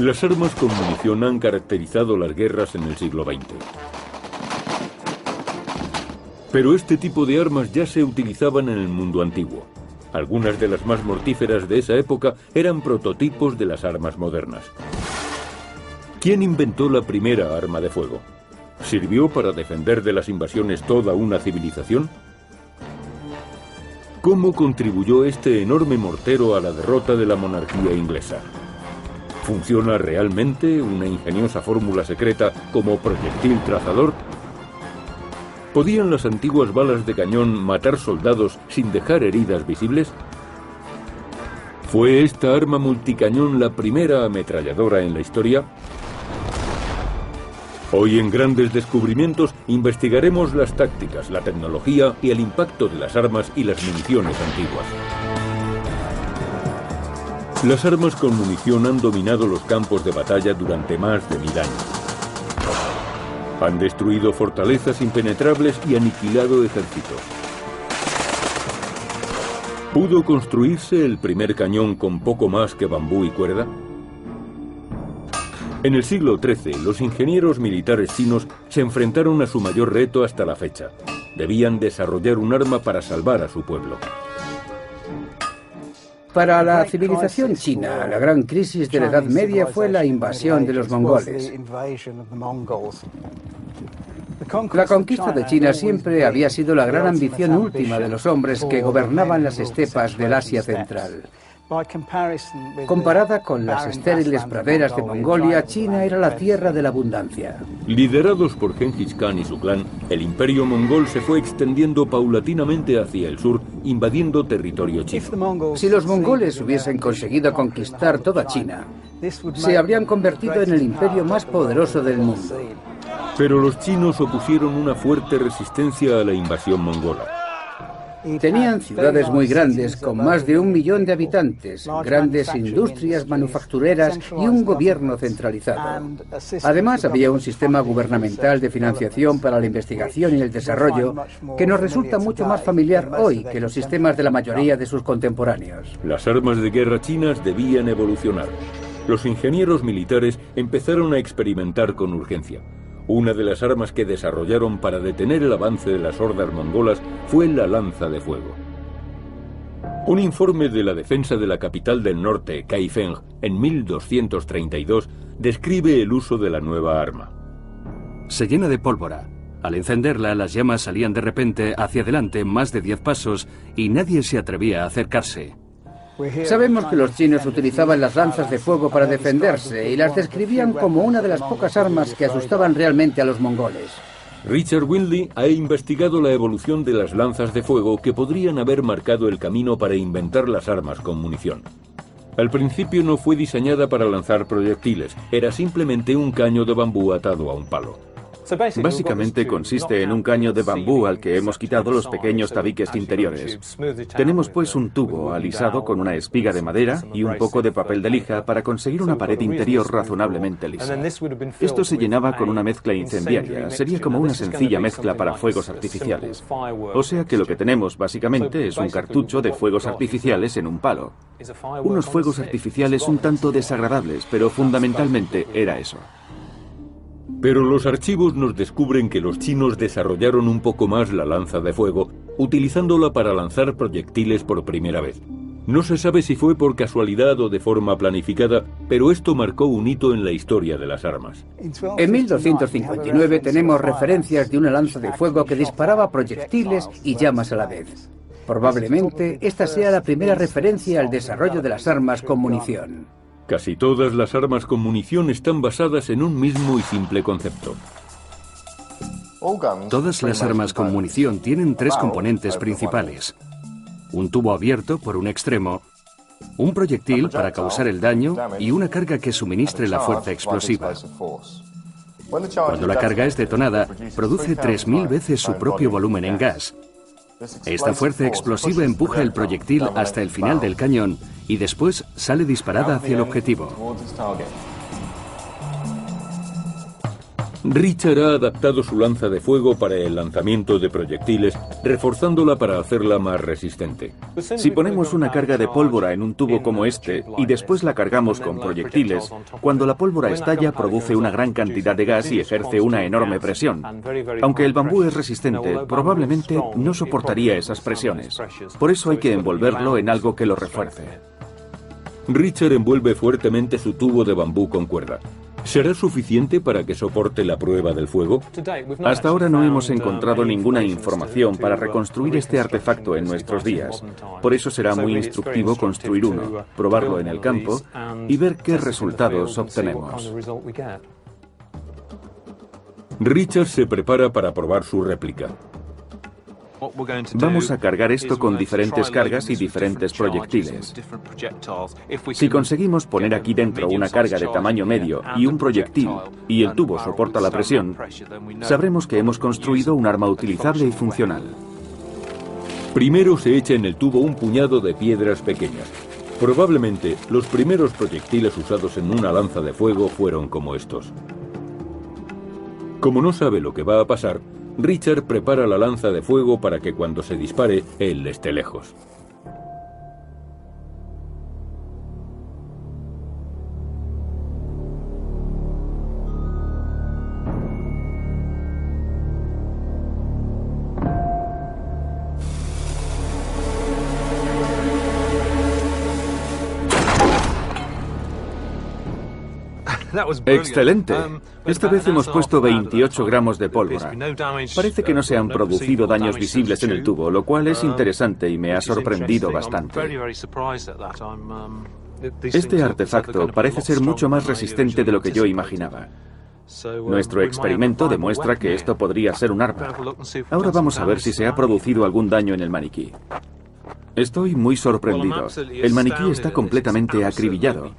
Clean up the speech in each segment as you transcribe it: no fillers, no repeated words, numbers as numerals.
Las armas con munición han caracterizado las guerras en el siglo XX. Pero este tipo de armas ya se utilizaban en el mundo antiguo. Algunas de las más mortíferas de esa época eran prototipos de las armas modernas. ¿Quién inventó la primera arma de fuego? ¿Sirvió para defender de las invasiones toda una civilización? ¿Cómo contribuyó este enorme mortero a la derrota de la monarquía inglesa? ¿Funciona realmente una ingeniosa fórmula secreta como proyectil trazador? ¿Podían las antiguas balas de cañón matar soldados sin dejar heridas visibles? ¿Fue esta arma multicañón la primera ametralladora en la historia? Hoy en Grandes Descubrimientos investigaremos las tácticas, la tecnología y el impacto de las armas y las municiones antiguas. Las armas con munición han dominado los campos de batalla durante más de 1000 años. Han destruido fortalezas impenetrables y aniquilado ejércitos. ¿Pudo construirse el primer cañón con poco más que bambú y cuerda? En el siglo XIII, los ingenieros militares chinos se enfrentaron a su mayor reto hasta la fecha. Debían desarrollar un arma para salvar a su pueblo. Para la civilización china, la gran crisis de la Edad Media fue la invasión de los mongoles. La conquista de China siempre había sido la gran ambición última de los hombres que gobernaban las estepas del Asia Central. Comparada con las estériles praderas de Mongolia, China era la tierra de la abundancia. Liderados por Genghis Khan y su clan, el imperio mongol se fue extendiendo paulatinamente hacia el sur, invadiendo territorio chino. Si los mongoles hubiesen conseguido conquistar toda China, se habrían convertido en el imperio más poderoso del mundo. Pero los chinos opusieron una fuerte resistencia a la invasión mongola. Tenían ciudades muy grandes, con más de 1 millón de habitantes, grandes industrias manufactureras y un gobierno centralizado. Además, había un sistema gubernamental de financiación para la investigación y el desarrollo que nos resulta mucho más familiar hoy que los sistemas de la mayoría de sus contemporáneos. Las armas de guerra chinas debían evolucionar. Los ingenieros militares empezaron a experimentar con urgencia. Una de las armas que desarrollaron para detener el avance de las hordas mongolas fue la lanza de fuego. Un informe de la defensa de la capital del norte, Kaifeng, en 1232, describe el uso de la nueva arma. Se llena de pólvora. Al encenderla, las llamas salían de repente hacia adelante más de 10 pasos y nadie se atrevía a acercarse. Sabemos que los chinos utilizaban las lanzas de fuego para defenderse y las describían como una de las pocas armas que asustaban realmente a los mongoles. Richard Windley ha investigado la evolución de las lanzas de fuego que podrían haber marcado el camino para inventar las armas con munición. Al principio no fue diseñada para lanzar proyectiles, era simplemente un caño de bambú atado a un palo. Básicamente consiste en un caño de bambú al que hemos quitado los pequeños tabiques interiores. Tenemos pues un tubo alisado con una espiga de madera y un poco de papel de lija para conseguir una pared interior razonablemente lisa. Esto se llenaba con una mezcla incendiaria, sería como una sencilla mezcla para fuegos artificiales. O sea que lo que tenemos básicamente es un cartucho de fuegos artificiales en un palo. Unos fuegos artificiales un tanto desagradables, pero fundamentalmente era eso. Pero los archivos nos descubren que los chinos desarrollaron un poco más la lanza de fuego, utilizándola para lanzar proyectiles por primera vez. No se sabe si fue por casualidad o de forma planificada, pero esto marcó un hito en la historia de las armas. En 1259 tenemos referencias de una lanza de fuego que disparaba proyectiles y llamas a la vez. Probablemente esta sea la primera referencia al desarrollo de las armas con munición. Casi todas las armas con munición están basadas en un mismo y simple concepto. Todas las armas con munición tienen 3 componentes principales. Un tubo abierto por un extremo, un proyectil para causar el daño y una carga que suministre la fuerza explosiva. Cuando la carga es detonada, produce 3000 veces su propio volumen en gas. Esta fuerza explosiva empuja el proyectil hasta el final del cañón y después sale disparada hacia el objetivo. Richard ha adaptado su lanza de fuego para el lanzamiento de proyectiles, reforzándola para hacerla más resistente. Si ponemos una carga de pólvora en un tubo como este y después la cargamos con proyectiles, cuando la pólvora estalla produce una gran cantidad de gas y ejerce una enorme presión. Aunque el bambú es resistente, probablemente no soportaría esas presiones. Por eso hay que envolverlo en algo que lo refuerce. Richard envuelve fuertemente su tubo de bambú con cuerda. ¿Será suficiente para que soporte la prueba del fuego? Hasta ahora no hemos encontrado ninguna información para reconstruir este artefacto en nuestros días. Por eso será muy instructivo construir uno, probarlo en el campo y ver qué resultados obtenemos. Richard se prepara para probar su réplica. Vamos a cargar esto con diferentes cargas y diferentes proyectiles. Si conseguimos poner aquí dentro una carga de tamaño medio y un proyectil, y el tubo soporta la presión, sabremos que hemos construido un arma utilizable y funcional. Primero se echa en el tubo un puñado de piedras pequeñas. Probablemente los primeros proyectiles usados en una lanza de fuego fueron como estos. Como no sabe lo que va a pasar, Richard prepara la lanza de fuego para que cuando se dispare, él esté lejos. ¡Excelente! Esta vez hemos puesto 28 gramos de pólvora. Parece que no se han producido daños visibles en el tubo, lo cual es interesante y me ha sorprendido bastante. Este artefacto parece ser mucho más resistente de lo que yo imaginaba. Nuestro experimento demuestra que esto podría ser un arma. Ahora vamos a ver si se ha producido algún daño en el maniquí. Estoy muy sorprendido. El maniquí está completamente acribillado.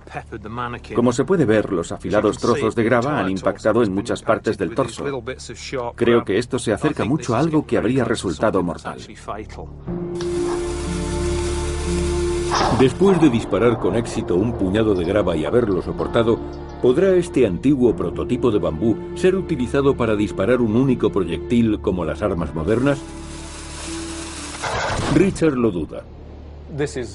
Como se puede ver, los afilados trozos de grava han impactado en muchas partes del torso. Creo que esto se acerca mucho a algo que habría resultado mortal. Después de disparar con éxito un puñado de grava y haberlo soportado, ¿podrá este antiguo prototipo de bambú ser utilizado para disparar un único proyectil como las armas modernas? Richard lo duda.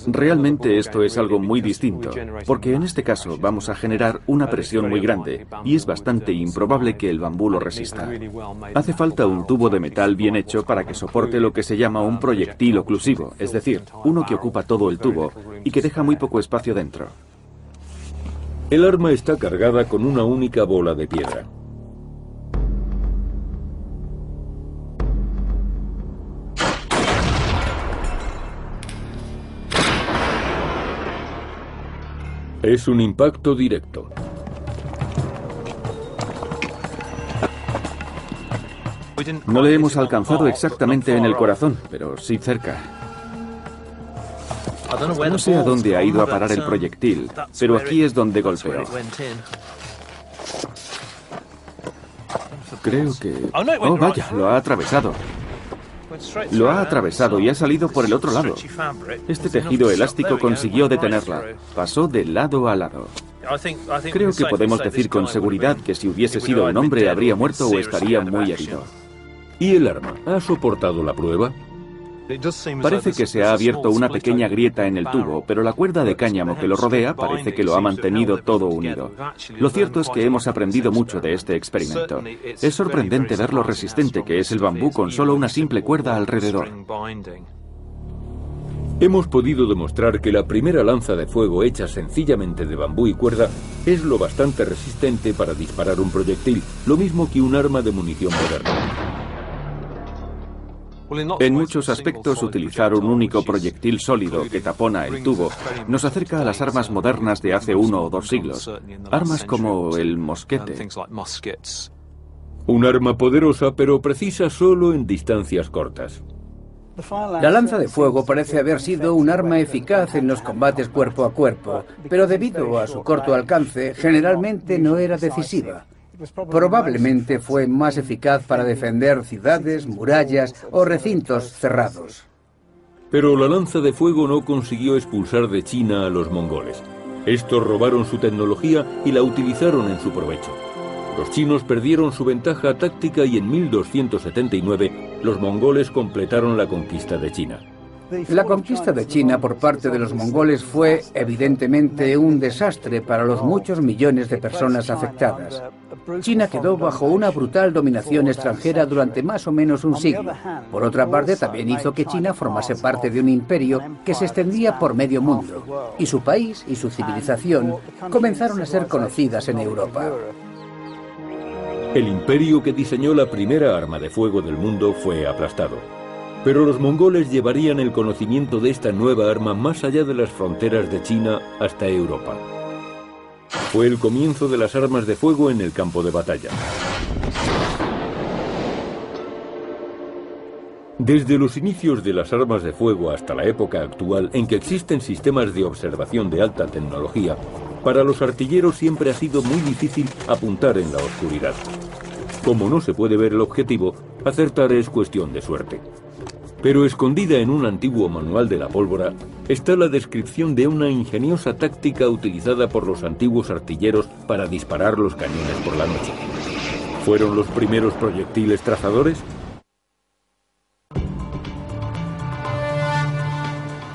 Realmente esto es algo muy distinto, porque en este caso vamos a generar una presión muy grande y es bastante improbable que el bambú lo resista. Hace falta un tubo de metal bien hecho para que soporte lo que se llama un proyectil oclusivo, es decir, uno que ocupa todo el tubo y que deja muy poco espacio dentro. El arma está cargada con una única bola de piedra. Es un impacto directo. No le hemos alcanzado exactamente en el corazón, pero sí cerca. No sé a dónde ha ido a parar el proyectil, pero aquí es donde golpeó. Creo que... ¡Oh, vaya! Lo ha atravesado. Lo ha atravesado y ha salido por el otro lado. Este tejido elástico consiguió detenerla. Pasó de lado a lado. Creo que podemos decir con seguridad que si hubiese sido un hombre habría muerto o estaría muy herido. ¿Y el arma ha soportado la prueba? Parece que se ha abierto una pequeña grieta en el tubo, pero la cuerda de cáñamo que lo rodea parece que lo ha mantenido todo unido. Lo cierto es que hemos aprendido mucho de este experimento. Es sorprendente ver lo resistente que es el bambú con solo una simple cuerda alrededor. Hemos podido demostrar que la primera lanza de fuego hecha sencillamente de bambú y cuerda es lo bastante resistente para disparar un proyectil, lo mismo que un arma de munición moderna. En muchos aspectos, utilizar un único proyectil sólido que tapona el tubo nos acerca a las armas modernas de hace 1 o 2 siglos. Armas como el mosquete. Un arma poderosa, pero precisa solo en distancias cortas. La lanza de fuego parece haber sido un arma eficaz en los combates cuerpo a cuerpo, pero debido a su corto alcance, generalmente no era decisiva. Probablemente fue más eficaz para defender ciudades, murallas o recintos cerrados. Pero la lanza de fuego no consiguió expulsar de China a los mongoles. Estos robaron su tecnología y la utilizaron en su provecho. Los chinos perdieron su ventaja táctica y en 1279 los mongoles completaron la conquista de China. La conquista de China por parte de los mongoles fue, evidentemente, un desastre para los muchos millones de personas afectadas. China quedó bajo una brutal dominación extranjera durante más o menos un siglo. Por otra parte, también hizo que China formase parte de un imperio que se extendía por medio mundo, y su país y su civilización comenzaron a ser conocidas en Europa. El imperio que diseñó la primera arma de fuego del mundo fue aplastado. Pero los mongoles llevarían el conocimiento de esta nueva arma más allá de las fronteras de China hasta Europa. Fue el comienzo de las armas de fuego en el campo de batalla. Desde los inicios de las armas de fuego hasta la época actual, en que existen sistemas de observación de alta tecnología, para los artilleros siempre ha sido muy difícil apuntar en la oscuridad. Como no se puede ver el objetivo, acertar es cuestión de suerte. Pero escondida en un antiguo manual de la pólvora está la descripción de una ingeniosa táctica utilizada por los antiguos artilleros para disparar los cañones por la noche. ¿Fueron los primeros proyectiles trazadores?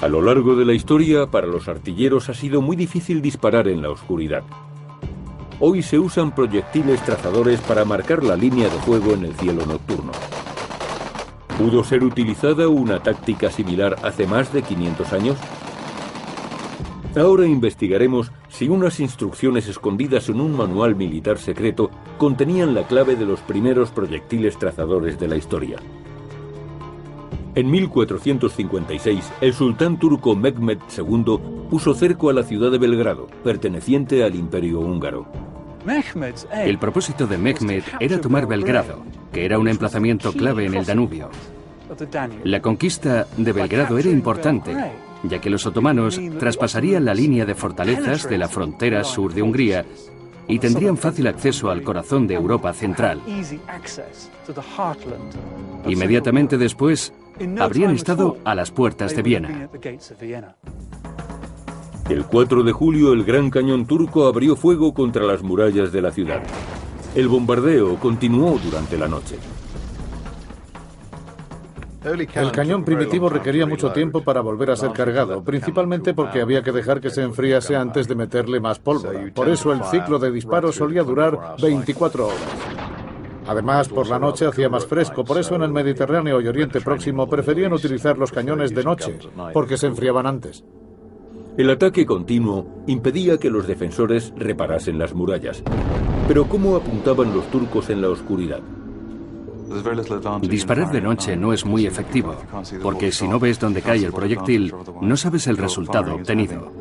A lo largo de la historia, para los artilleros ha sido muy difícil disparar en la oscuridad. Hoy se usan proyectiles trazadores para marcar la línea de fuego en el cielo nocturno. ¿Pudo ser utilizada una táctica similar hace más de 500 años? Ahora investigaremos si unas instrucciones escondidas en un manual militar secreto contenían la clave de los primeros proyectiles trazadores de la historia. En 1456, el sultán turco Mehmed II puso cerco a la ciudad de Belgrado, perteneciente al Imperio húngaro. El propósito de Mehmed era tomar Belgrado, que era un emplazamiento clave en el Danubio. La conquista de Belgrado era importante, ya que los otomanos traspasarían la línea de fortalezas de la frontera sur de Hungría y tendrían fácil acceso al corazón de Europa central. Inmediatamente después, habrían estado a las puertas de Viena. El 4 de julio, el gran cañón turco abrió fuego contra las murallas de la ciudad. El bombardeo continuó durante la noche. El cañón primitivo requería mucho tiempo para volver a ser cargado, principalmente porque había que dejar que se enfriase antes de meterle más pólvora. Por eso el ciclo de disparo solía durar 24 horas. Además, por la noche hacía más fresco, por eso en el Mediterráneo y Oriente Próximo preferían utilizar los cañones de noche, porque se enfriaban antes. El ataque continuo impedía que los defensores reparasen las murallas. Pero ¿cómo apuntaban los turcos en la oscuridad? Disparar de noche no es muy efectivo, porque si no ves dónde cae el proyectil, no sabes el resultado obtenido.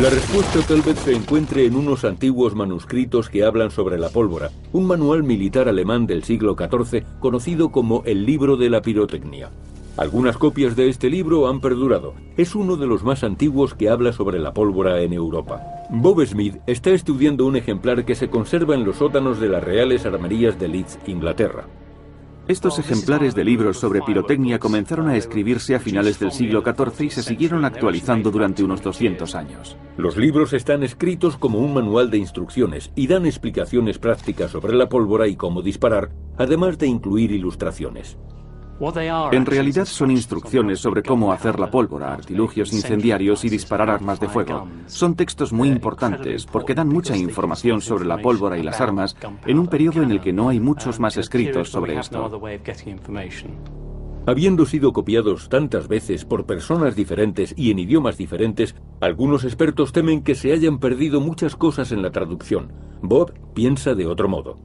La respuesta tal vez se encuentre en unos antiguos manuscritos que hablan sobre la pólvora, un manual militar alemán del siglo XIV conocido como el Libro de la Pirotecnia. Algunas copias de este libro han perdurado. Es uno de los más antiguos que habla sobre la pólvora en Europa. Bob Smith está estudiando un ejemplar que se conserva en los sótanos de las Reales Armerías de Leeds, Inglaterra. Estos ejemplares de libros sobre pirotecnia comenzaron a escribirse a finales del siglo XIV y se siguieron actualizando durante unos 200 años. Los libros están escritos como un manual de instrucciones y dan explicaciones prácticas sobre la pólvora y cómo disparar, además de incluir ilustraciones. En realidad son instrucciones sobre cómo hacer la pólvora, artilugios incendiarios y disparar armas de fuego. Son textos muy importantes porque dan mucha información sobre la pólvora y las armas en un periodo en el que no hay muchos más escritos sobre esto. Habiendo sido copiados tantas veces por personas diferentes y en idiomas diferentes, algunos expertos temen que se hayan perdido muchas cosas en la traducción. Bob piensa de otro modo.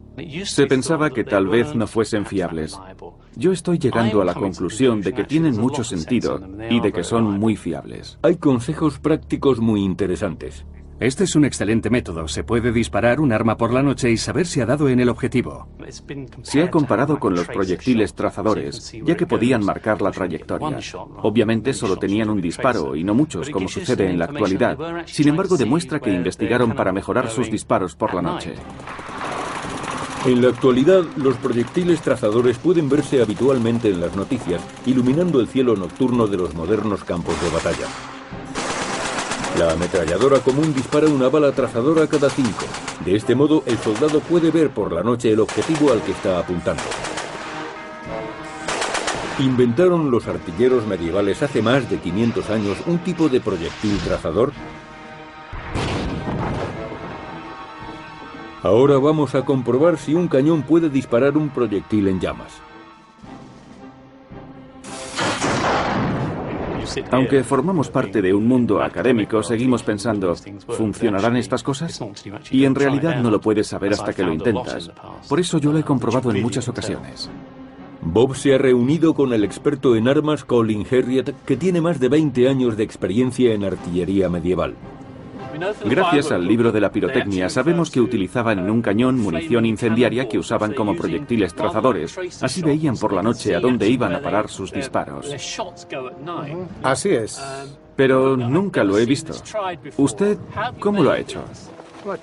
Se pensaba que tal vez no fuesen fiables. Yo estoy llegando a la conclusión de que tienen mucho sentido y de que son muy fiables. Hay consejos prácticos muy interesantes. Este es un excelente método. Se puede disparar un arma por la noche y saber si ha dado en el objetivo. Se ha comparado con los proyectiles trazadores, ya que podían marcar la trayectoria. Obviamente solo tenían un disparo y no muchos, como sucede en la actualidad. Sin embargo, demuestra que investigaron para mejorar sus disparos por la noche. En la actualidad, los proyectiles trazadores pueden verse habitualmente en las noticias, iluminando el cielo nocturno de los modernos campos de batalla. La ametralladora común dispara una bala trazadora cada 5. De este modo, el soldado puede ver por la noche el objetivo al que está apuntando. ¿Inventaron los artilleros medievales hace más de 500 años un tipo de proyectil trazador? Ahora vamos a comprobar si un cañón puede disparar un proyectil en llamas. Aunque formamos parte de un mundo académico, seguimos pensando, ¿funcionarán estas cosas? Y en realidad no lo puedes saber hasta que lo intentas. Por eso yo lo he comprobado en muchas ocasiones. Bob se ha reunido con el experto en armas Colin Herriot, que tiene más de 20 años de experiencia en artillería medieval. Gracias al libro de la pirotecnia sabemos que utilizaban en un cañón munición incendiaria que usaban como proyectiles trazadores. Así veían por la noche a dónde iban a parar sus disparos. Así es. Pero nunca lo he visto. ¿Usted cómo lo ha hecho?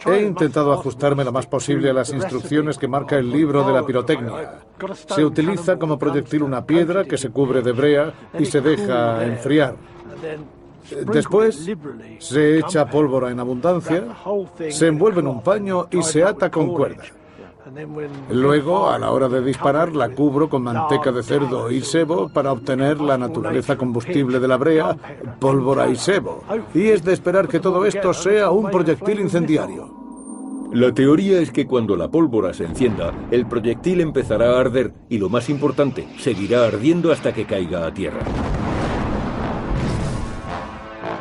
He intentado ajustarme lo más posible a las instrucciones que marca el libro de la pirotecnia. Se utiliza como proyectil una piedra que se cubre de brea y se deja enfriar. Después se echa pólvora en abundancia, se envuelve en un paño y se ata con cuerda. Luego, a la hora de disparar, la cubro con manteca de cerdo y sebo para obtener la naturaleza combustible de la brea, pólvora y sebo. Y es de esperar que todo esto sea un proyectil incendiario. La teoría es que cuando la pólvora se encienda, el proyectil empezará a arder y, lo más importante, seguirá ardiendo hasta que caiga a tierra.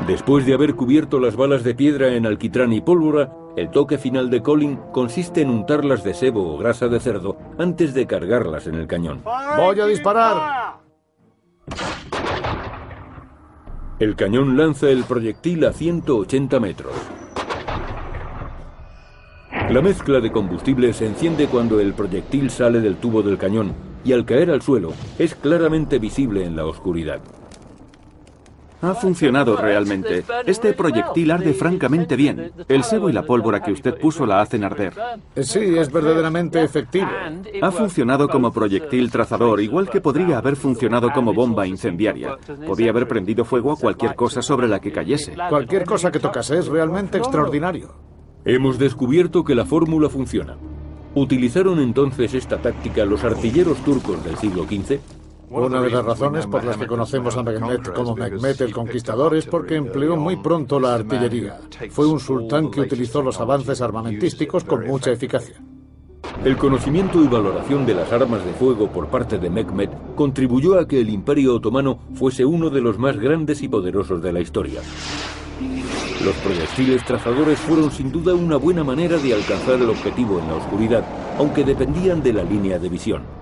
Después de haber cubierto las balas de piedra en alquitrán y pólvora, el toque final de Colin consiste en untarlas de sebo o grasa de cerdo antes de cargarlas en el cañón. ¡Voy a disparar! El cañón lanza el proyectil a 180 metros. La mezcla de combustible se enciende cuando el proyectil sale del tubo del cañón y al caer al suelo es claramente visible en la oscuridad. Ha funcionado realmente. Este proyectil arde francamente bien. El sebo y la pólvora que usted puso la hacen arder. Sí, es verdaderamente efectivo. Ha funcionado como proyectil trazador, igual que podría haber funcionado como bomba incendiaria. Podía haber prendido fuego a cualquier cosa sobre la que cayese. Cualquier cosa que tocase es realmente extraordinario. Hemos descubierto que la fórmula funciona. ¿Utilizaron entonces esta táctica los artilleros turcos del siglo XV? Una de las razones por las que conocemos a Mehmet como Mehmet el Conquistador es porque empleó muy pronto la artillería. Fue un sultán que utilizó los avances armamentísticos con mucha eficacia. El conocimiento y valoración de las armas de fuego por parte de Mehmet contribuyó a que el Imperio Otomano fuese uno de los más grandes y poderosos de la historia. Los proyectiles trazadores fueron sin duda una buena manera de alcanzar el objetivo en la oscuridad, aunque dependían de la línea de visión.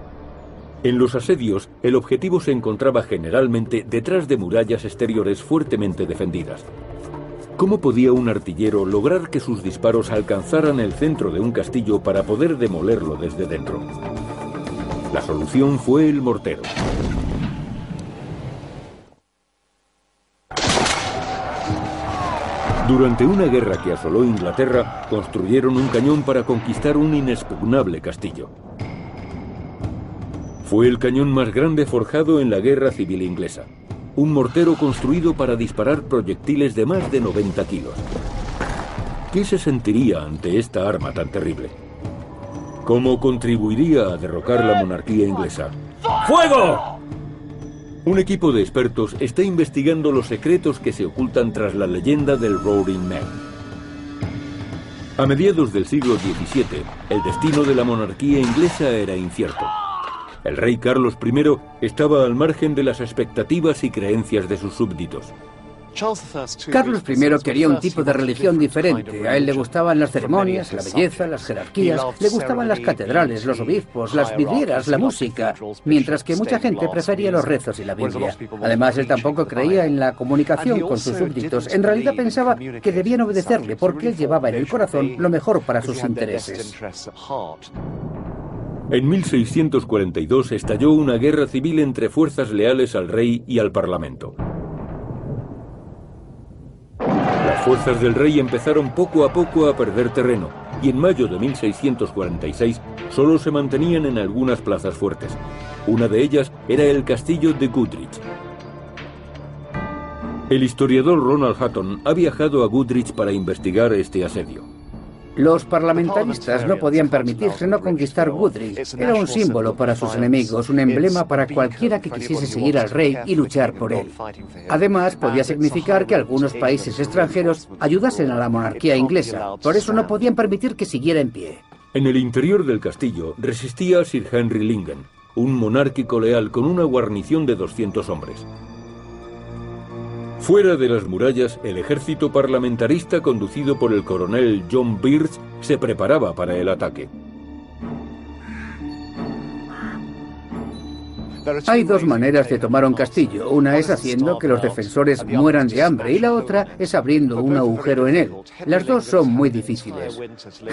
En los asedios, el objetivo se encontraba generalmente detrás de murallas exteriores fuertemente defendidas. ¿Cómo podía un artillero lograr que sus disparos alcanzaran el centro de un castillo para poder demolerlo desde dentro? La solución fue el mortero. Durante una guerra que asoló Inglaterra, construyeron un cañón para conquistar un inexpugnable castillo. Fue el cañón más grande forjado en la Guerra Civil Inglesa. Un mortero construido para disparar proyectiles de más de 90 kilos. ¿Qué se sentiría ante esta arma tan terrible? ¿Cómo contribuiría a derrocar la monarquía inglesa? ¡Fuego! Un equipo de expertos está investigando los secretos que se ocultan tras la leyenda del Roaring Man. A mediados del siglo XVII, el destino de la monarquía inglesa era incierto. El rey Carlos I estaba al margen de las expectativas y creencias de sus súbditos. Carlos I quería un tipo de religión diferente. A él le gustaban las ceremonias, la belleza, las jerarquías, le gustaban las catedrales, los obispos, las vidrieras, la música, mientras que mucha gente prefería los rezos y la Biblia. Además, él tampoco creía en la comunicación con sus súbditos. En realidad pensaba que debían obedecerle porque él llevaba en el corazón lo mejor para sus intereses. En 1642 estalló una guerra civil entre fuerzas leales al rey y al parlamento. Las fuerzas del rey empezaron poco a poco a perder terreno y en mayo de 1646 solo se mantenían en algunas plazas fuertes. Una de ellas era el castillo de Goodrich. El historiador Ronald Hutton ha viajado a Goodrich para investigar este asedio. Los parlamentaristas no podían permitirse no conquistar Goodrich. Era un símbolo para sus enemigos, un emblema para cualquiera que quisiese seguir al rey y luchar por él. Además, podía significar que algunos países extranjeros ayudasen a la monarquía inglesa. Por eso no podían permitir que siguiera en pie. En el interior del castillo resistía Sir Henry Lingen, un monárquico leal con una guarnición de 200 hombres. Fuera de las murallas, el ejército parlamentarista conducido por el coronel John Birch se preparaba para el ataque. Hay dos maneras de tomar un castillo. Una es haciendo que los defensores mueran de hambre y la otra es abriendo un agujero en él. Las dos son muy difíciles.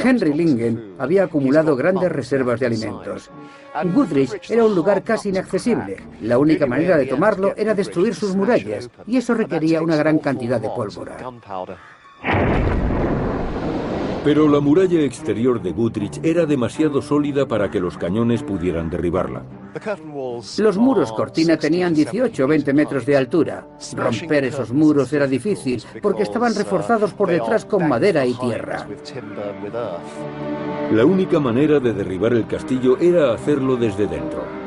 Henry Lingen había acumulado grandes reservas de alimentos. Goodrich era un lugar casi inaccesible. La única manera de tomarlo era destruir sus murallas y eso requería una gran cantidad de pólvora. Pero la muralla exterior de Goodrich era demasiado sólida para que los cañones pudieran derribarla. Los muros cortina tenían 18 o 20 metros de altura. Romper esos muros era difícil porque estaban reforzados por detrás con madera y tierra. La única manera de derribar el castillo era hacerlo desde dentro.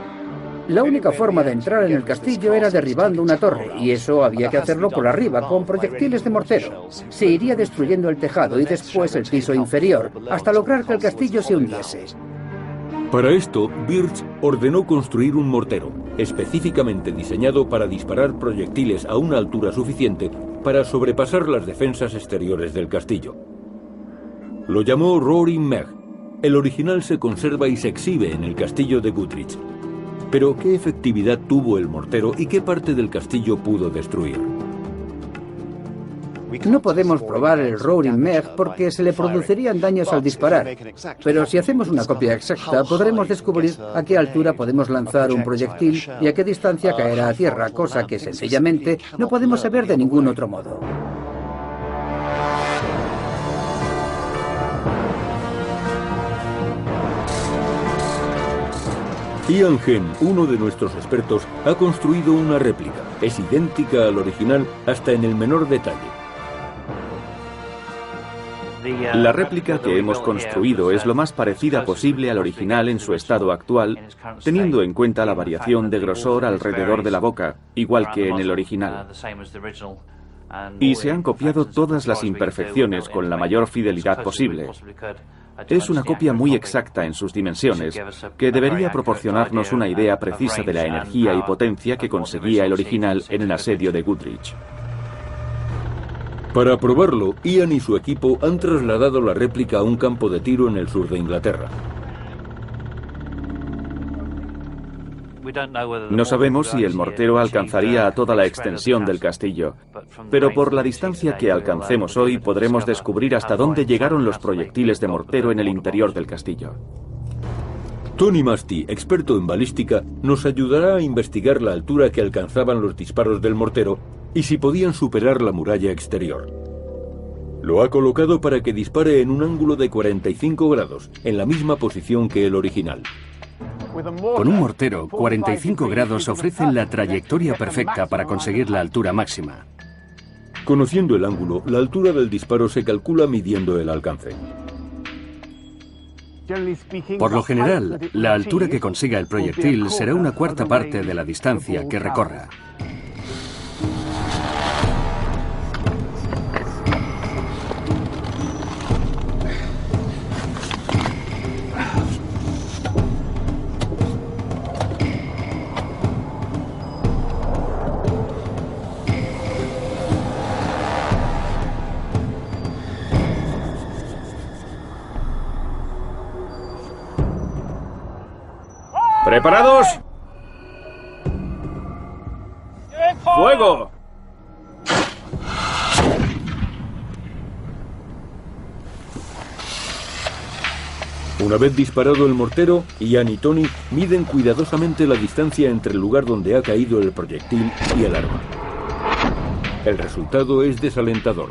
La única forma de entrar en el castillo era derribando una torre, y eso había que hacerlo por arriba, con proyectiles de mortero. Se iría destruyendo el tejado y después el piso inferior, hasta lograr que el castillo se hundiese. Para esto, Birch ordenó construir un mortero, específicamente diseñado para disparar proyectiles a una altura suficiente para sobrepasar las defensas exteriores del castillo. Lo llamó Roaring Meg. El original se conserva y se exhibe en el castillo de Goodrich. Pero, ¿qué efectividad tuvo el mortero y qué parte del castillo pudo destruir? No podemos probar el Roaring Meg porque se le producirían daños al disparar. Pero si hacemos una copia exacta, podremos descubrir a qué altura podemos lanzar un proyectil y a qué distancia caerá a tierra, cosa que sencillamente no podemos saber de ningún otro modo. Ian Henn, uno de nuestros expertos, ha construido una réplica. Es idéntica al original hasta en el menor detalle. La réplica que hemos construido es lo más parecida posible al original en su estado actual, teniendo en cuenta la variación de grosor alrededor de la boca, igual que en el original. Y se han copiado todas las imperfecciones con la mayor fidelidad posible. Es una copia muy exacta en sus dimensiones, que debería proporcionarnos una idea precisa de la energía y potencia que conseguía el original en el asedio de Goodrich. Para probarlo, Ian y su equipo han trasladado la réplica a un campo de tiro en el sur de Inglaterra. No sabemos si el mortero alcanzaría a toda la extensión del castillo, pero por la distancia que alcancemos hoy podremos descubrir hasta dónde llegaron los proyectiles de mortero en el interior del castillo. Tony Masti, experto en balística, nos ayudará a investigar la altura que alcanzaban los disparos del mortero y si podían superar la muralla exterior. Lo ha colocado para que dispare en un ángulo de 45 grados, en la misma posición que el original. Con un mortero, 45 grados ofrecen la trayectoria perfecta para conseguir la altura máxima. Conociendo el ángulo, la altura del disparo se calcula midiendo el alcance. Por lo general, la altura que consiga el proyectil será una cuarta parte de la distancia que recorra. ¿Preparados? ¡Fuego! Una vez disparado el mortero, Ian y Tony miden cuidadosamente la distancia entre el lugar donde ha caído el proyectil y el arma. El resultado es desalentador.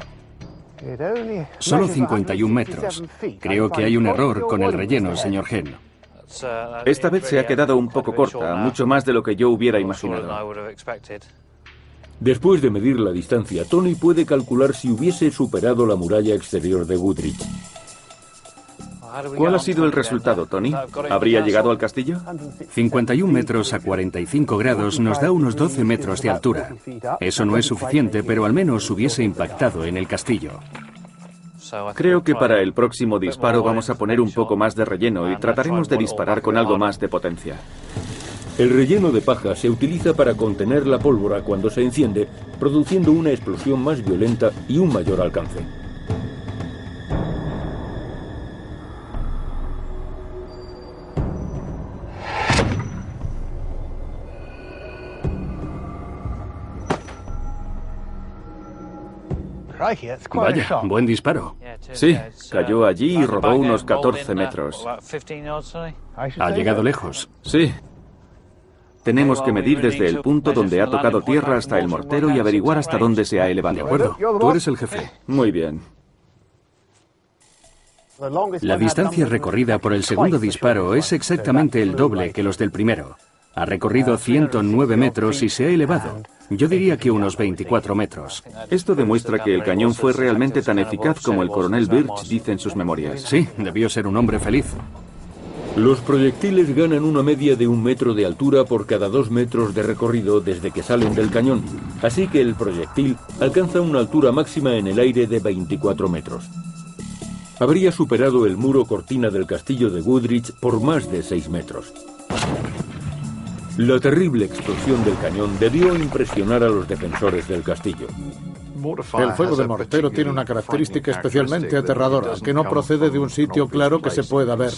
Solo 51 metros. Creo que hay un error con el relleno, señor Henn. Esta vez se ha quedado un poco corta, mucho más de lo que yo hubiera imaginado. Después de medir la distancia, Tony puede calcular si hubiese superado la muralla exterior de Goodrich. ¿Cuál ha sido el resultado, Tony? ¿Habría llegado al castillo? 51 metros a 45 grados nos da unos 12 metros de altura. Eso no es suficiente, pero al menos hubiese impactado en el castillo. Creo que para el próximo disparo vamos a poner un poco más de relleno y trataremos de disparar con algo más de potencia. El relleno de paja se utiliza para contener la pólvora cuando se enciende, produciendo una explosión más violenta y un mayor alcance. Vaya, buen disparo. Sí, cayó allí y rodó unos 14 metros. Ha llegado lejos. Sí. Tenemos que medir desde el punto donde ha tocado tierra hasta el mortero y averiguar hasta dónde se ha elevado. De acuerdo, tú eres el jefe. Muy bien. La distancia recorrida por el segundo disparo es exactamente el doble que los del primero. Ha recorrido 109 metros y se ha elevado. Yo diría que unos 24 metros. Esto demuestra que el cañón fue realmente tan eficaz como el coronel Birch dice en sus memorias. Sí, debió ser un hombre feliz. Los proyectiles ganan una media de 1 metro de altura por cada 2 metros de recorrido desde que salen del cañón, así que el proyectil alcanza una altura máxima en el aire de 24 metros. Habría superado el muro cortina del castillo de Goodrich por más de 6 metros. La terrible explosión del cañón debió impresionar a los defensores del castillo. El fuego de mortero tiene una característica especialmente aterradora, que no procede de un sitio claro que se pueda ver.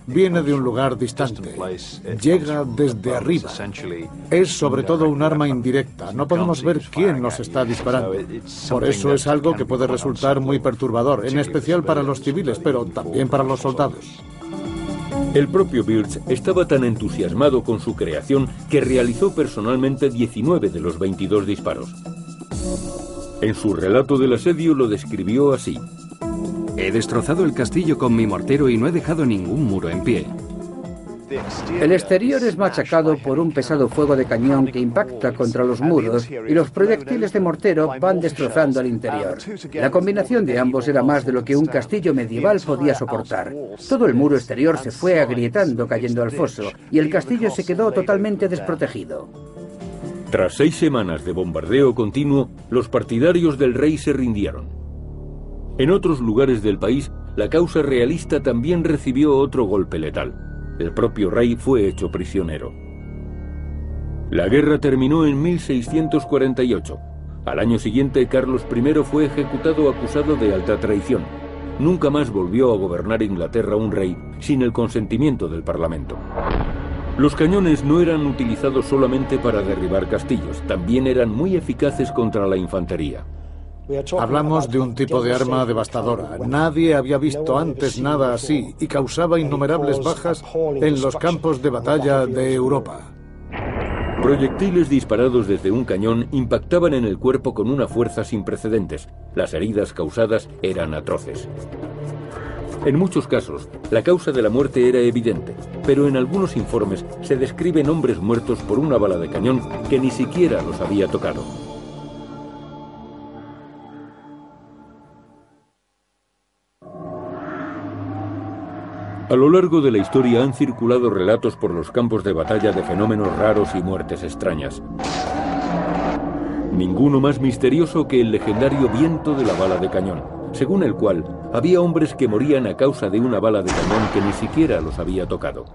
Viene de un lugar distante. Llega desde arriba. Es sobre todo un arma indirecta. No podemos ver quién nos está disparando. Por eso es algo que puede resultar muy perturbador, en especial para los civiles, pero también para los soldados. El propio Birch estaba tan entusiasmado con su creación que realizó personalmente 19 de los 22 disparos. En su relato del asedio lo describió así: He destrozado el castillo con mi mortero y no he dejado ningún muro en pie. El exterior es machacado por un pesado fuego de cañón que impacta contra los muros y los proyectiles de mortero van destrozando el interior. La combinación de ambos era más de lo que un castillo medieval podía soportar. Todo el muro exterior se fue agrietando cayendo al foso y el castillo se quedó totalmente desprotegido. Tras 6 semanas de bombardeo continuo, los partidarios del rey se rindieron. En otros lugares del país, la causa realista también recibió otro golpe letal. El propio rey fue hecho prisionero. La guerra terminó en 1648. Al año siguiente, Carlos I fue ejecutado acusado de alta traición. Nunca más volvió a gobernar Inglaterra un rey sin el consentimiento del Parlamento. Los cañones no eran utilizados solamente para derribar castillos, también eran muy eficaces contra la infantería. Hablamos de un tipo de arma devastadora. Nadie había visto antes nada así y causaba innumerables bajas en los campos de batalla de Europa. Proyectiles disparados desde un cañón impactaban en el cuerpo con una fuerza sin precedentes. Las heridas causadas eran atroces. En muchos casos, la causa de la muerte era evidente, pero en algunos informes se describen hombres muertos por una bala de cañón que ni siquiera los había tocado. A lo largo de la historia han circulado relatos por los campos de batalla de fenómenos raros y muertes extrañas. Ninguno más misterioso que el legendario viento de la bala de cañón, según el cual había hombres que morían a causa de una bala de cañón que ni siquiera los había tocado.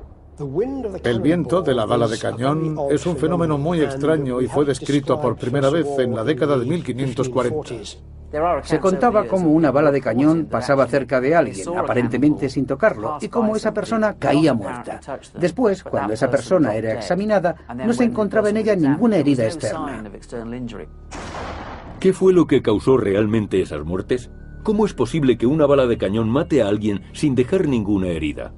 El viento de la bala de cañón es un fenómeno muy extraño y fue descrito por primera vez en la década de 1540. Se contaba cómo una bala de cañón pasaba cerca de alguien, aparentemente sin tocarlo, y cómo esa persona caía muerta. Después, cuando esa persona era examinada, no se encontraba en ella ninguna herida externa. ¿Qué fue lo que causó realmente esas muertes? ¿Cómo es posible que una bala de cañón mate a alguien sin dejar ninguna herida?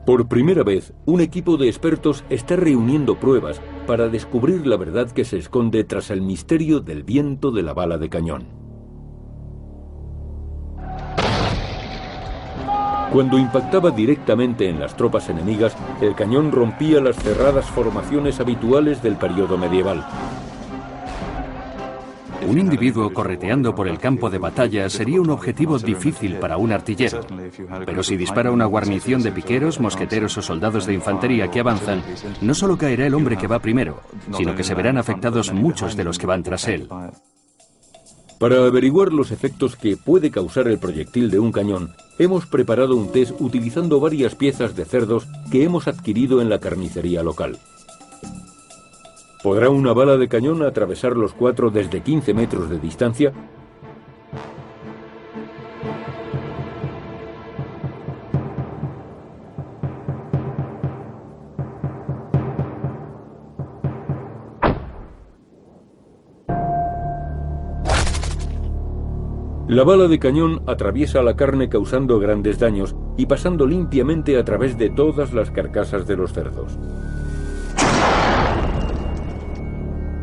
Por primera vez, un equipo de expertos está reuniendo pruebas para descubrir la verdad que se esconde tras el misterio del viento de la bala de cañón. Cuando impactaba directamente en las tropas enemigas, el cañón rompía las cerradas formaciones habituales del periodo medieval. Un individuo correteando por el campo de batalla sería un objetivo difícil para un artillero. Pero si dispara una guarnición de piqueros, mosqueteros o soldados de infantería que avanzan, no solo caerá el hombre que va primero, sino que se verán afectados muchos de los que van tras él. Para averiguar los efectos que puede causar el proyectil de un cañón, hemos preparado un test utilizando varias piezas de cerdos que hemos adquirido en la carnicería local. ¿Podrá una bala de cañón atravesar los 4 desde 15 metros de distancia? La bala de cañón atraviesa la carne causando grandes daños y pasando limpiamente a través de todas las carcasas de los cerdos.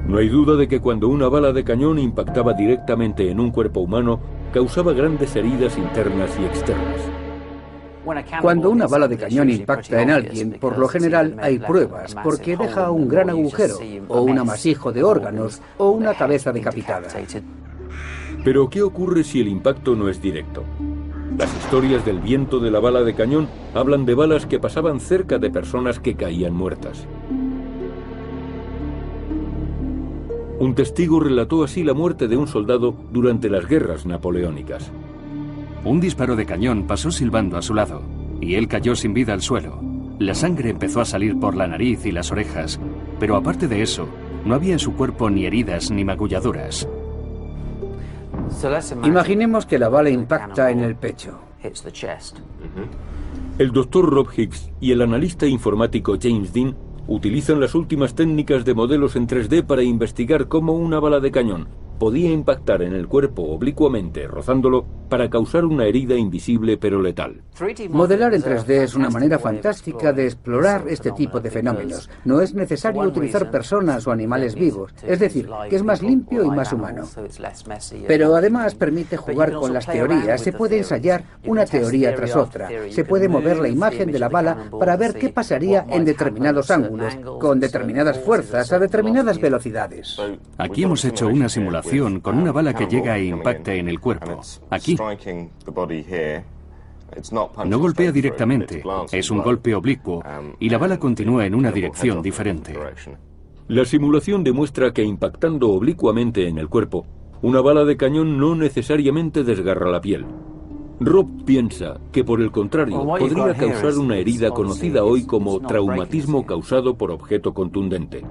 No hay duda de que cuando una bala de cañón impactaba directamente en un cuerpo humano, causaba grandes heridas internas y externas. Cuando una bala de cañón impacta en alguien, por lo general hay pruebas, porque deja un gran agujero, o un amasijo de órganos, o una cabeza decapitada. Pero ¿qué ocurre si el impacto no es directo? Las historias del viento de la bala de cañón hablan de balas que pasaban cerca de personas que caían muertas. Un testigo relató así la muerte de un soldado durante las guerras napoleónicas. Un disparo de cañón pasó silbando a su lado, y él cayó sin vida al suelo. La sangre empezó a salir por la nariz y las orejas, pero aparte de eso, no había en su cuerpo ni heridas ni magulladuras. Imaginemos que la bala impacta en el pecho. El doctor Rob Hicks y el analista informático James Dean utilizan las últimas técnicas de modelos en 3D para investigar cómo una bala de cañón podía impactar en el cuerpo oblicuamente, rozándolo, para causar una herida invisible pero letal. Modelar en 3D es una manera fantástica de explorar este tipo de fenómenos. No es necesario utilizar personas o animales vivos, es decir, que es más limpio y más humano. Pero además permite jugar con las teorías, se puede ensayar una teoría tras otra, se puede mover la imagen de la bala para ver qué pasaría en determinados ángulos, con determinadas fuerzas, a determinadas velocidades. Aquí hemos hecho una simulación con una bala que llega e impacta en el cuerpo. Aquí. No golpea directamente, es un golpe oblicuo y la bala continúa en una dirección diferente. La simulación demuestra que impactando oblicuamente en el cuerpo, una bala de cañón no necesariamente desgarra la piel. Rob piensa que, por el contrario, podría causar una herida conocida hoy como traumatismo causado por objeto contundente.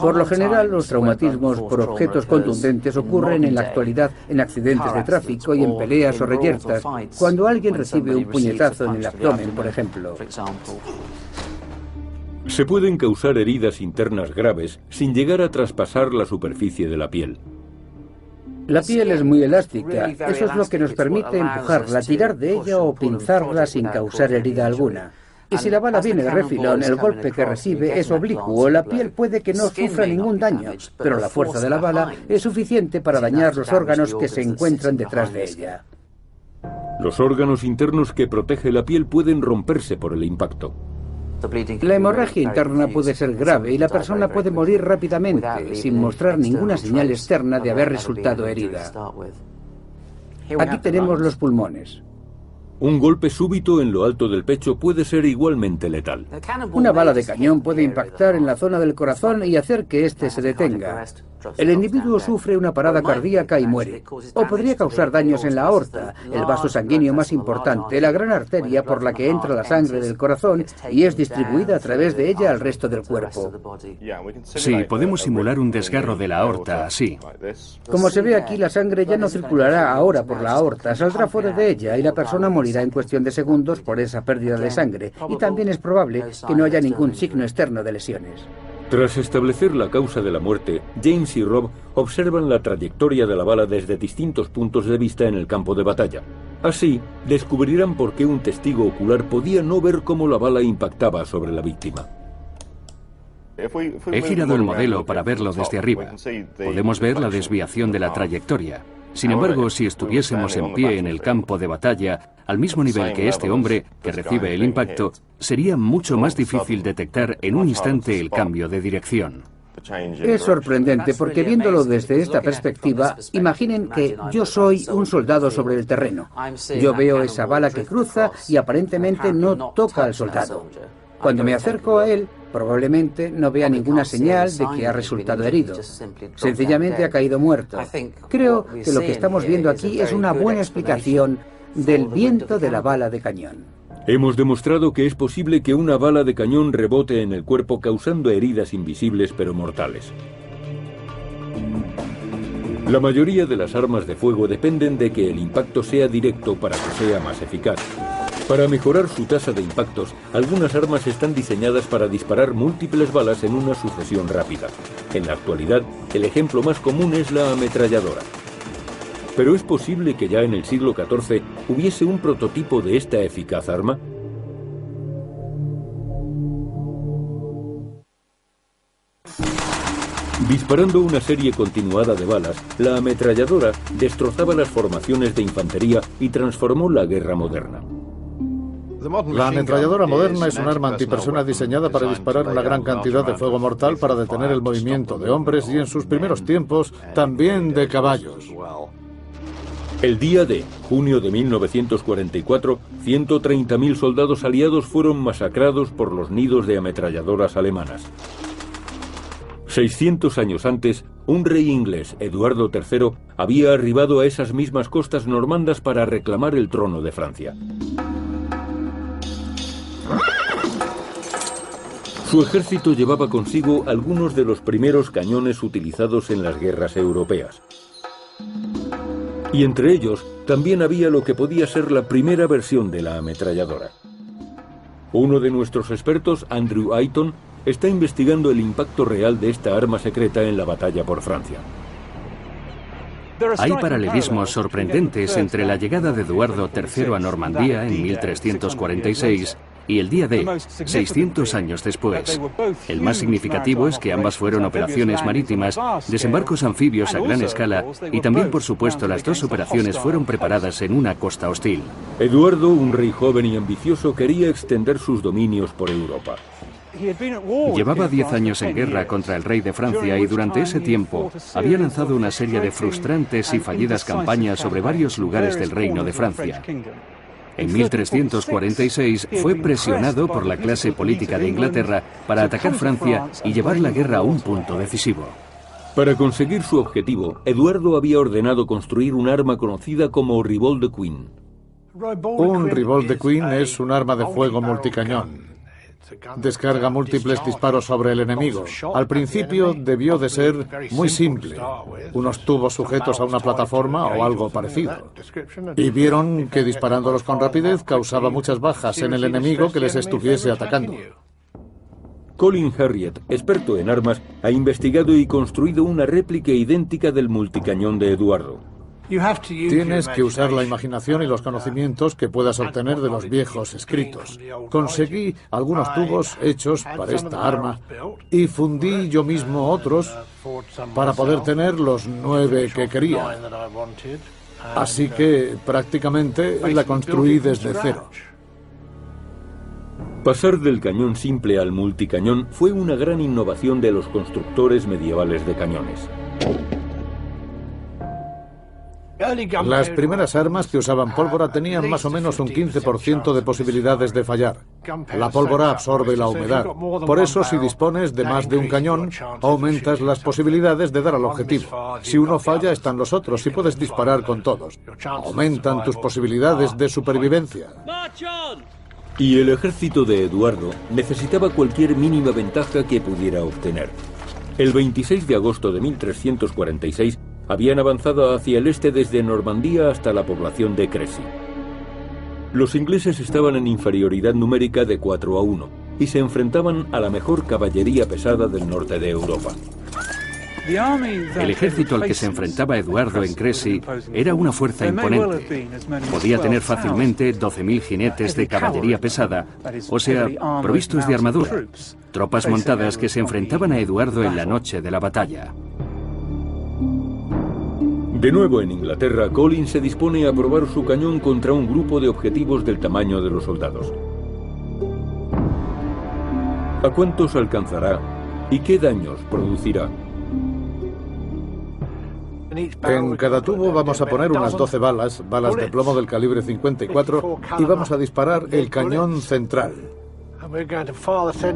Por lo general, los traumatismos por objetos contundentes ocurren en la actualidad en accidentes de tráfico y en peleas o reyertas, cuando alguien recibe un puñetazo en el abdomen, por ejemplo. Se pueden causar heridas internas graves sin llegar a traspasar la superficie de la piel. La piel es muy elástica, eso es lo que nos permite empujarla, tirar de ella o pinzarla sin causar herida alguna. Y si la bala viene de refilón, el golpe que recibe es oblicuo, la piel puede que no sufra ningún daño, pero la fuerza de la bala es suficiente para dañar los órganos que se encuentran detrás de ella. Los órganos internos que protege la piel pueden romperse por el impacto. La hemorragia interna puede ser grave y la persona puede morir rápidamente, sin mostrar ninguna señal externa de haber resultado herida. Aquí tenemos los pulmones. Un golpe súbito en lo alto del pecho puede ser igualmente letal. Una bala de cañón puede impactar en la zona del corazón y hacer que éste se detenga. El individuo sufre una parada cardíaca y muere. O podría causar daños en la aorta, el vaso sanguíneo más importante, la gran arteria por la que entra la sangre del corazón y es distribuida a través de ella al resto del cuerpo. Sí, podemos simular un desgarro de la aorta así. Como se ve aquí, la sangre ya no circulará ahora por la aorta, saldrá fuera de ella y la persona morirá en cuestión de segundos por esa pérdida de sangre. Y también es probable que no haya ningún signo externo de lesiones. Tras establecer la causa de la muerte, James y Rob observan la trayectoria de la bala desde distintos puntos de vista en el campo de batalla. Así, descubrirán por qué un testigo ocular podía no ver cómo la bala impactaba sobre la víctima. He girado el modelo para verlo desde arriba. Podemos ver la desviación de la trayectoria. Sin embargo, si estuviésemos en pie en el campo de batalla, al mismo nivel que este hombre que recibe el impacto, sería mucho más difícil detectar en un instante el cambio de dirección. Es sorprendente porque viéndolo desde esta perspectiva, imaginen que yo soy un soldado sobre el terreno. Yo veo esa bala que cruza y aparentemente no toca al soldado. Cuando me acerco a él, probablemente no vea ninguna señal de que ha resultado herido. Sencillamente ha caído muerto. Creo que lo que estamos viendo aquí es una buena explicación del viento de la bala de cañón. Hemos demostrado que es posible que una bala de cañón rebote en el cuerpo causando heridas invisibles pero mortales. La mayoría de las armas de fuego dependen de que el impacto sea directo para que sea más eficaz. Para mejorar su tasa de impactos, algunas armas están diseñadas para disparar múltiples balas en una sucesión rápida. En la actualidad, el ejemplo más común es la ametralladora. ¿Pero es posible que ya en el siglo XIV hubiese un prototipo de esta eficaz arma? Disparando una serie continuada de balas, la ametralladora destrozaba las formaciones de infantería y transformó la guerra moderna. La ametralladora moderna es un arma antipersona diseñada para disparar una gran cantidad de fuego mortal para detener el movimiento de hombres y en sus primeros tiempos también de caballos. El día de junio de 1944, 130.000 soldados aliados fueron masacrados por los nidos de ametralladoras alemanas. 600 años antes, un rey inglés, Eduardo III, había arribado a esas mismas costas normandas para reclamar el trono de Francia. Su ejército llevaba consigo algunos de los primeros cañones utilizados en las guerras europeas. Y entre ellos también había lo que podía ser la primera versión de la ametralladora. Uno de nuestros expertos, Andrew Ayton, está investigando el impacto real de esta arma secreta en la batalla por Francia. Hay paralelismos sorprendentes entre la llegada de Eduardo III a Normandía en 1346 y el día D, 600 años después. El más significativo es que ambas fueron operaciones marítimas, desembarcos anfibios a gran escala y también, por supuesto, las dos operaciones fueron preparadas en una costa hostil. Eduardo, un rey joven y ambicioso, quería extender sus dominios por Europa. Llevaba 10 años en guerra contra el rey de Francia y durante ese tiempo había lanzado una serie de frustrantes y fallidas campañas sobre varios lugares del reino de Francia. En 1346 fue presionado por la clase política de Inglaterra para atacar Francia y llevar la guerra a un punto decisivo. Para conseguir su objetivo, Eduardo había ordenado construir un arma conocida como Ribault de Queen. Un Ribault de Queen es un arma de fuego multicañón. Descarga múltiples disparos sobre el enemigo. Al principio debió de ser muy simple, unos tubos sujetos a una plataforma o algo parecido. Y vieron que disparándolos con rapidez causaba muchas bajas en el enemigo que les estuviese atacando. Colin Harriet, experto en armas, ha investigado y construido una réplica idéntica del multicañón de Eduardo. Tienes que usar la imaginación y los conocimientos que puedas obtener de los viejos escritos. Conseguí algunos tubos hechos para esta arma y fundí yo mismo otros para poder tener los 9 que quería. Así que prácticamente la construí desde cero. Pasar del cañón simple al multicañón fue una gran innovación de los constructores medievales de cañones. Las primeras armas que usaban pólvora tenían más o menos un 15% de posibilidades de fallar. La pólvora absorbe la humedad. Por eso, si dispones de más de un cañón, aumentas las posibilidades de dar al objetivo. Si uno falla, están los otros y puedes disparar con todos. Aumentan tus posibilidades de supervivencia. Y el ejército de Eduardo necesitaba cualquier mínima ventaja que pudiera obtener. El 26 de agosto de 1346, habían avanzado hacia el este desde Normandía hasta la población de Crécy. Los ingleses estaban en inferioridad numérica de 4-1 y se enfrentaban a la mejor caballería pesada del norte de Europa. El ejército al que se enfrentaba Eduardo en Crécy era una fuerza imponente. Podía tener fácilmente 12.000 jinetes de caballería pesada, o sea, provistos de armadura, tropas montadas que se enfrentaban a Eduardo en la noche de la batalla. De nuevo en Inglaterra, Colin se dispone a probar su cañón contra un grupo de objetivos del tamaño de los soldados. ¿A cuántos alcanzará ¿Y qué daños producirá? En cada tubo vamos a poner unas 12 balas de plomo del calibre 54, y vamos a disparar el cañón central.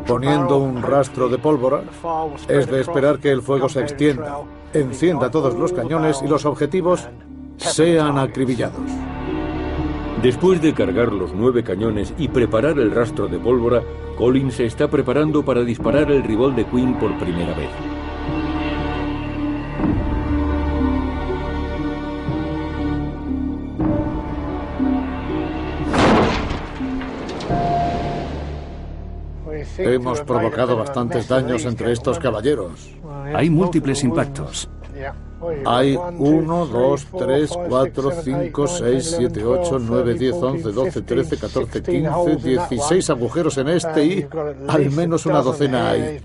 Poniendo un rastro de pólvora, es de esperar que el fuego se extienda, encienda todos los cañones y los objetivos sean acribillados. Después de cargar los 9 cañones y preparar el rastro de pólvora, Collins se está preparando para disparar el Revolt de Queen por primera vez. Hemos provocado bastantes daños entre estos caballeros. Hay múltiples impactos. Hay 1, 2, 3, 4, 5, 6, 7, 8, 9, 10, 11, 12, 13, 14, 15, 16 agujeros en este y al menos una docena hay.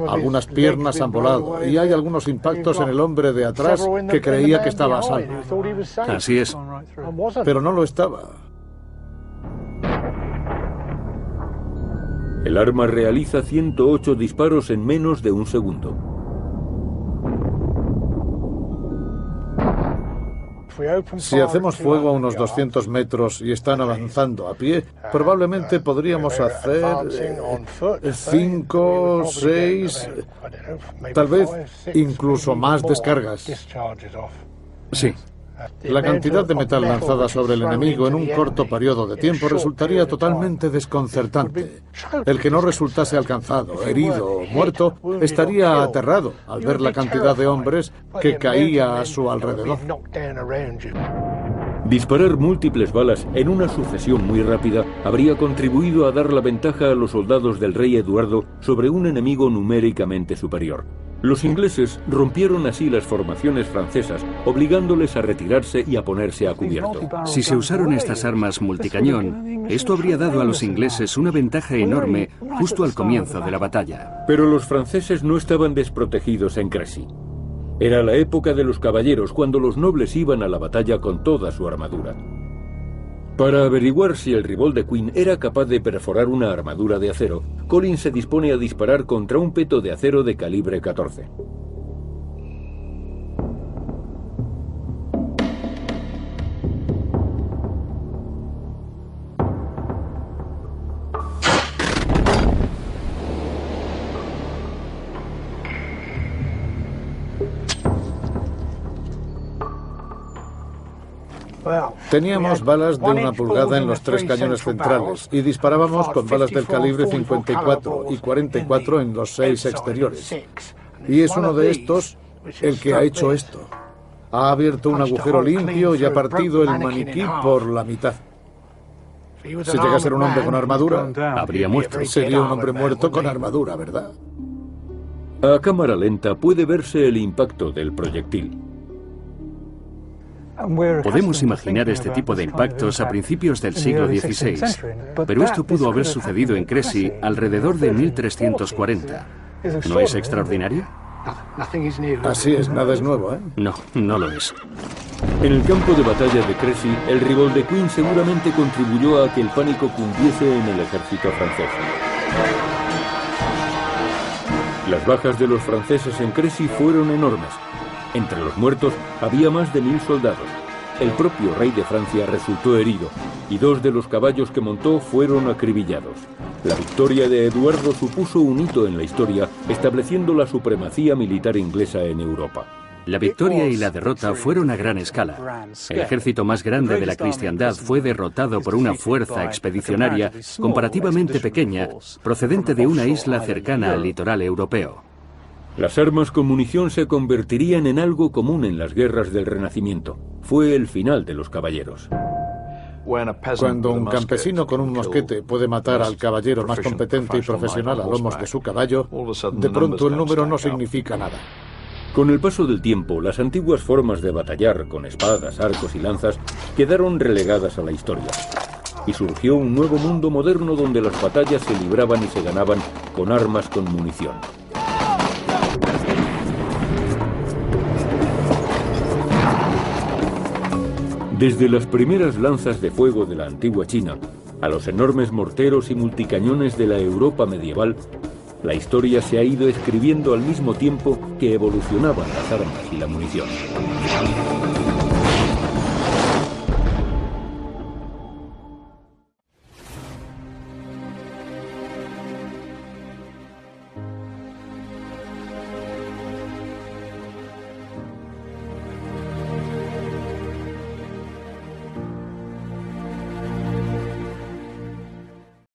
Algunas piernas han volado y hay algunos impactos en el hombre de atrás que creía que estaba a salvo. Así es. Pero no lo estaba. El arma realiza 108 disparos en menos de un segundo. Si hacemos fuego a unos 200 metros y están avanzando a pie, probablemente podríamos hacer 5, 6, tal vez incluso más descargas. Sí. La cantidad de metal lanzada sobre el enemigo en un corto periodo de tiempo resultaría totalmente desconcertante. El que no resultase alcanzado, herido o muerto estaría aterrado al ver la cantidad de hombres que caía a su alrededor. Disparar múltiples balas en una sucesión muy rápida habría contribuido a dar la ventaja a los soldados del rey Eduardo sobre un enemigo numéricamente superior. Los ingleses rompieron así las formaciones francesas, obligándoles a retirarse y a ponerse a cubierto. Si se usaron estas armas multicañón, esto habría dado a los ingleses una ventaja enorme justo al comienzo de la batalla. Pero los franceses no estaban desprotegidos en Crécy. Era la época de los caballeros, cuando los nobles iban a la batalla con toda su armadura. Para averiguar si el Revolt de Queen era capaz de perforar una armadura de acero, Collins se dispone a disparar contra un peto de acero de calibre 14. Teníamos balas de 1 pulgada en los 3 cañones centrales y disparábamos con balas del calibre 54 y 44 en los 6 exteriores. Y es uno de estos el que ha hecho esto. Ha abierto un agujero limpio y ha partido el maniquí por la mitad. Si llega a ser un hombre con armadura, Habría muerto. sería un hombre muerto con armadura, ¿verdad? A cámara lenta puede verse el impacto del proyectil. Podemos imaginar este tipo de impactos a principios del siglo XVI, pero esto pudo haber sucedido en Crécy alrededor de 1340. ¿No es extraordinario? Así es, nada es nuevo, ¿eh? No, no lo es. En el campo de batalla de Crécy, el Revolt de Queen seguramente contribuyó a que el pánico cundiese en el ejército francés. Las bajas de los franceses en Crécy fueron enormes. Entre los muertos había más de 1000 soldados. El propio rey de Francia resultó herido y 2 de los caballos que montó fueron acribillados. La victoria de Eduardo supuso un hito en la historia, estableciendo la supremacía militar inglesa en Europa. La victoria y la derrota fueron a gran escala. El ejército más grande de la cristiandad fue derrotado por una fuerza expedicionaria comparativamente pequeña, procedente de una isla cercana al litoral europeo. Las armas con munición se convertirían en algo común en las guerras del Renacimiento. Fue el final de los caballeros. Cuando un campesino con un mosquete puede matar al caballero más competente y profesional a lomos de su caballo, de pronto el número no significa nada. Con el paso del tiempo, las antiguas formas de batallar con espadas, arcos y lanzas quedaron relegadas a la historia. Y surgió un nuevo mundo moderno donde las batallas se libraban y se ganaban con armas con munición. Desde las primeras lanzas de fuego de la antigua China a los enormes morteros y multicañones de la Europa medieval, La historia se ha ido escribiendo al mismo tiempo que evolucionaban las armas y la munición.